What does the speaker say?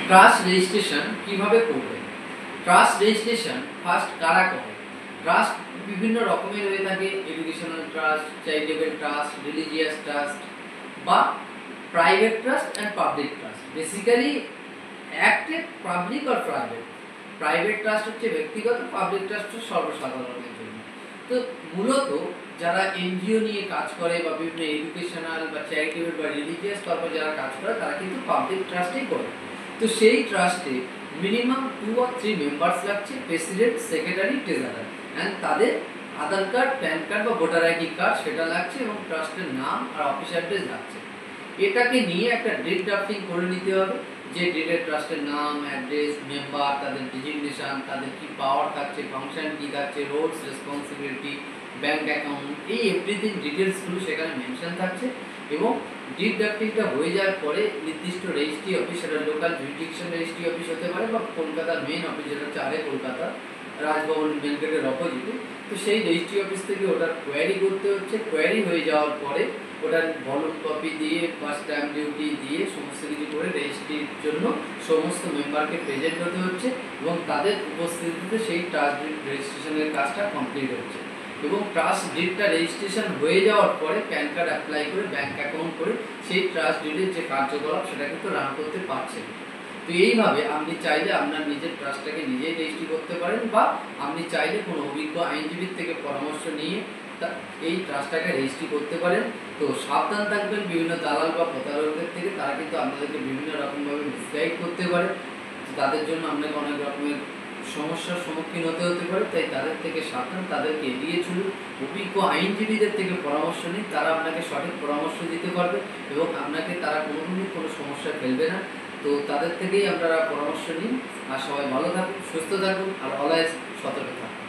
Trust registration কিভাবে করবে? Trust registration first কারা করে? ট্রাস্ট বিভিন্ন রকমের হয়ে থাকে, educational trust, charitable trust, religious trust বা private trust and public trust. Basically একটা পাবলিক আর প্রাইভেট। প্রাইভেট ট্রাস্ট হচ্ছে ব্যক্তিগত, পাবলিক ট্রাস্ট হচ্ছে সর্বসাধারণের জন্য। তো মূলত যারা এনজিও নিয়ে কাজ করে বা বিভিন্ন এডুকেশনাল বা চ্যারিটেবল বা রিলিজিয়াস পারপাসে যারা কাজ করে তারা কিন্তু পাবলিক ট্রাস্টেই করে। তো সেই ট্রাস্টে মিনিমাম 2 or 3 মেম্বার্স লাগছে, প্রেসিডেন্ট, সেক্রেটারি, ট্রেজারার, অ্যান্ড তাদের আধার কার্ড, প্যান কার্ড বা ভোটার আইডি কার্ড সেটা লাগছে এবং ট্রাস্টের নাম আর অফিস অ্যাড্রেস লাগছে। এটাকে নিয়ে একটা ডিড ড্রাফটিং করে নিতে হবে, যে ডিডের ট্রাস্টের নাম, অ্যাড্রেস, মেম্বার, তাদের ডিজিগনেশন, তাদের কি পাওয়ার থাকছে, ফাংশন কি থাকছে, রোলস, রেসপন্সিবিলিটি, ব্যাংক অ্যাকাউন্ট, এই এভরিথিং ডিটেলসগুলো সেখানে মেনশন থাকছে। এবং ডিড ড্রাফটিংটা হয়ে যাওয়ার পরে নির্দিষ্ট রেজিস্ট্রি অফিস, সেটা লোকাল জুরিডিকশন রেজিস্ট্রি অফিস হতে পারে বা কলকাতার মেন অফিস যেটা হচ্ছে কলকাতা রাজভবন মেন গেটের অপোজিটে, তো সেই রেজিস্ট্রি অফিস থেকে ওটার কোয়ারি করতে হচ্ছে। কোয়ারি হয়ে যাওয়ার পরে ওটার ভলুম কপি দিয়ে বা স্ট্যাম্প ডিউটি দিয়ে সমস্ত কিছু করে রেজিস্ট্রির জন্য সমস্ত মেম্বারকে প্রেজেন্ট হতে হচ্ছে এবং তাদের উপস্থিতিতে সেই ট্রাস্ট ডিড রেজিস্ট্রেশনের কাজটা কমপ্লিট হচ্ছে। এবং ট্রাস্ট ডিডটা রেজিস্ট্রেশন হয়ে যাওয়ার পরে প্যান কার্ড অ্যাপ্লাই করে ব্যাংক অ্যাকাউন্ট করে সেই ট্রাস্ট ডিডের যে কার্যকলাপ সেটা কিন্তু রান করতে পারছেন। তো এইভাবে আপনি চাইলে আপনার নিজের ট্রাস্টটাকে নিজেই রেজিস্ট্রি করতে পারেন বা আপনি চাইলে কোনো অভিজ্ঞ আইনজীবীর থেকে পরামর্শ নিয়ে এই ট্রাস্টটাকে রেজিস্ট্রি করতে পারেন। তো সাবধান থাকবেন বিভিন্ন দালাল বা প্রতারকদের থেকে, তারা কিন্তু আপনাদেরকে বিভিন্ন রকমভাবে মিসগাইড করতে পারে। তাদের জন্য আপনাকে অনেক রকমের সমস্যার সম্মুখীন হতে পারে, তাই তাদের থেকে সাবধান, তাদেরকে এড়িয়ে চলুন। অভিজ্ঞ আইনজীবীদের থেকে পরামর্শ নিন, তারা আপনাকে সঠিক পরামর্শ দিতে পারবে এবং আপনাকে তারা কোনোদিনই কোনো সমস্যায় ফেলবে না। তো তাদের থেকেই আপনারা পরামর্শ নিন। আর সবাই ভালো থাকুন, সুস্থ থাকুন আর অলওয়েজ সতর্ক থাকুন।